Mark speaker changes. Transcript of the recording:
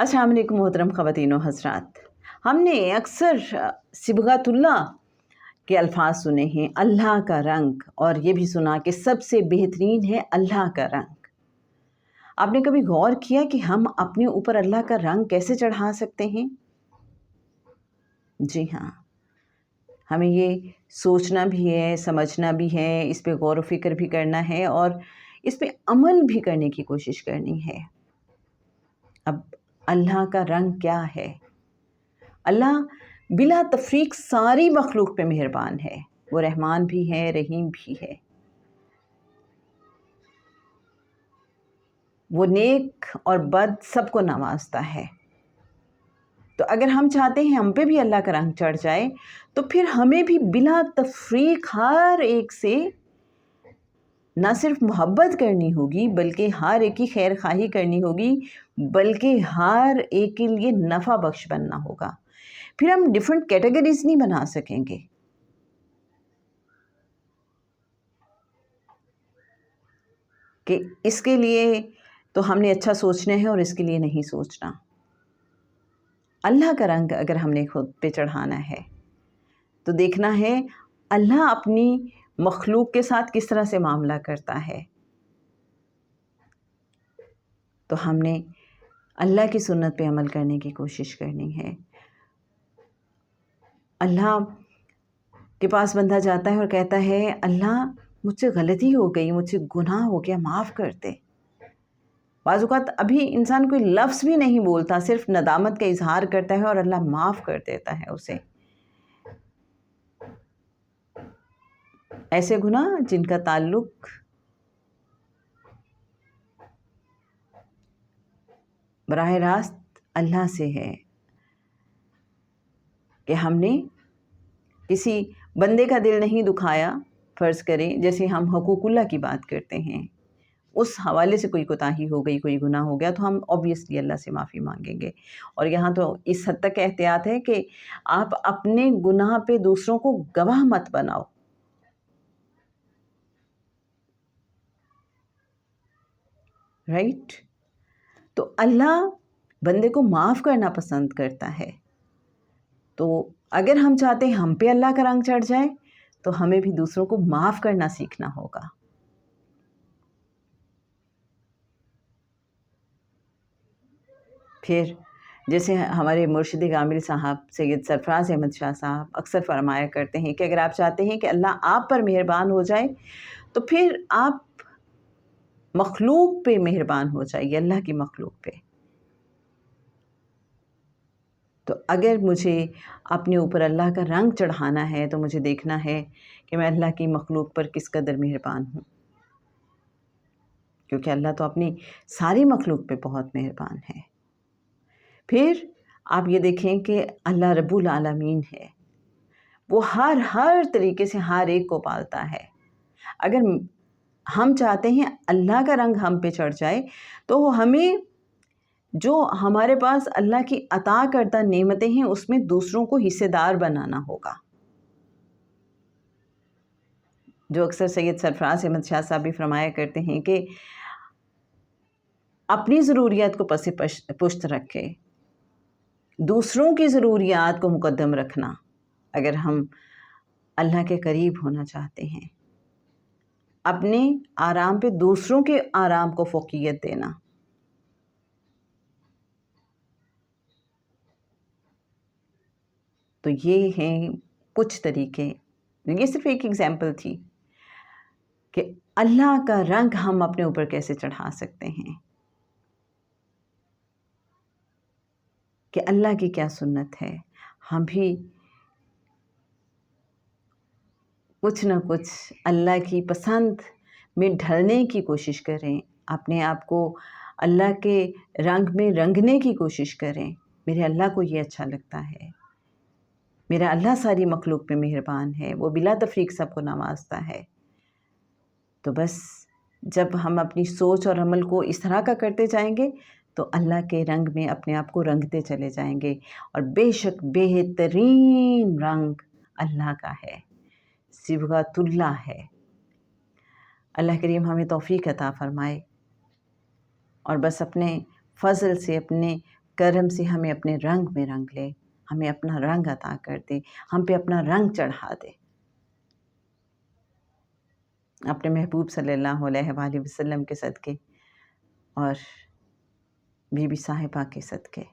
Speaker 1: अस्सलाम वालेकुम मोहतरम ख़वातीन व हज़रात। हमने अक्सर सिबग़ातुल्लाह के अल्फाज सुने हैं, अल्लाह का रंग, और ये भी सुना कि सबसे बेहतरीन है अल्लाह का रंग। आपने कभी गौर किया कि हम अपने ऊपर अल्लाह का रंग कैसे चढ़ा सकते हैं? जी हाँ, हमें ये सोचना भी है, समझना भी है, इस पे गौर व फ़िक्र भी करना है और इस पे अमल भी करने की कोशिश करनी है। अब अल्लाह का रंग क्या है? अल्लाह बिला तफरीक सारी मखलूक पे मेहरबान है। वो रहमान भी है, रहीम भी है। वो नेक और बद सबको नवाजता है। तो अगर हम चाहते हैं हम पे भी अल्लाह का रंग चढ़ जाए, तो फिर हमें भी बिला तफरीक हर एक से ना सिर्फ मोहब्बत करनी होगी, बल्कि हर एक की खैर खाही करनी होगी, बल्कि हर एक के लिए नफ़ा बख्श बनना होगा। फिर हम डिफरेंट कैटेगरीज नहीं बना सकेंगे। कि इसके लिए तो हमने अच्छा सोचना है और इसके लिए नहीं सोचना। अल्लाह का रंग अगर हमने खुद पे चढ़ाना है तो देखना है अल्लाह अपनी मखलूक के साथ किस तरह से मामला करता है। तो हमने अल्लाह की सुन्नत पे अमल करने की कोशिश करनी है। अल्लाह के पास बंदा जाता है और कहता है, अल्लाह मुझसे गलती हो गई, मुझसे गुनाह हो गया, माफ़ कर दे। बाज़ औक़ात अभी इंसान कोई लफ्ज़ भी नहीं बोलता, सिर्फ नदामत का इज़हार करता है और अल्लाह माफ़ कर देता है उसे। ऐसे गुनाह जिनका ताल्लुक़ बराह रास्त अल्लाह से है, कि हमने किसी बंदे का दिल नहीं दुखाया, फ़र्ज़ करें जैसे हम हकूक़ुल्लाह की बात करते हैं, उस हवाले से कोई कोताही हो गई, कोई गुनाह हो गया, तो हम ऑब्वियसली अल्लाह से माफ़ी मांगेंगे। और यहाँ तो इस हद तक एहतियात है कि आप अपने गुनाह पे दूसरों को गवाह मत बनाओ। राइट? तो अल्लाह बंदे को माफ़ करना पसंद करता है। तो अगर हम चाहते हैं हम पे अल्लाह का रंग चढ़ जाए, तो हमें भी दूसरों को माफ़ करना सीखना होगा। फिर जैसे हमारे मुर्शिद कामिल साहब सैयद सरफराज अहमद शाह साहब अक्सर फरमाया करते हैं कि अगर आप चाहते हैं कि अल्लाह आप पर मेहरबान हो जाए, तो फिर आप मखलूक पे मेहरबान हो जाइए, अल्लाह की मखलूक पे। तो अगर मुझे अपने ऊपर अल्लाह का रंग चढ़ाना है, तो मुझे देखना है कि मैं अल्लाह की मखलूक पर किस कदर मेहरबान हूँ, क्योंकि अल्लाह तो अपनी सारी मखलूक पे बहुत मेहरबान है। फिर आप ये देखें कि अल्लाह रब्बुल आलमीन है, वो हर तरीके से हर एक को पालता है। अगर हम चाहते हैं अल्लाह का रंग हम पे चढ़ जाए, तो हमें जो हमारे पास अल्लाह की अता करदा नेमतें हैं, उसमें दूसरों को हिस्सेदार बनाना होगा। जो अक्सर सैयद सरफराज अहमद शाह साहब भी फरमाया करते हैं कि अपनी ज़रूरियात को पसे पुश्त रखे, दूसरों की ज़रूरियात को मुक़द्दम रखना। अगर हम अल्लाह के करीब होना चाहते हैं, अपने आराम पे दूसरों के आराम को फ़ौक़ियत देना। तो ये हैं कुछ तरीके, ये सिर्फ़ एक एग्ज़ाम्पल थी कि अल्लाह का रंग हम अपने ऊपर कैसे चढ़ा सकते हैं, कि अल्लाह की क्या सुन्नत है। हम भी कुछ न कुछ अल्लाह की पसंद में ढलने की कोशिश करें, अपने आप को अल्लाह के रंग में रंगने की कोशिश करें। मेरे अल्लाह को ये अच्छा लगता है, मेरा अल्लाह सारी मखलूक पे मेहरबान है, वो बिला तफरीक सबको नवाजता है। तो बस जब हम अपनी सोच और अमल को इस तरह का करते जाएंगे, तो अल्लाह के रंग में अपने आप को रंगते चले जाएंगे। और बेशक बेहतरीन रंग अल्लाह का है, सिबग़ातुल्लाह है। अल्लाह करीम हमें तौफ़ीक अता फ़रमाए और बस अपने फ़ज़ल से, अपने کرم سے ہمیں اپنے رنگ میں رنگ لے، ہمیں اپنا رنگ عطا کر دے، ہم پہ اپنا رنگ چڑھا دے، اپنے محبوب صلی اللہ علیہ وآلہ وسلم کے صدقے اور بی بی صاحبہ کے صدقے۔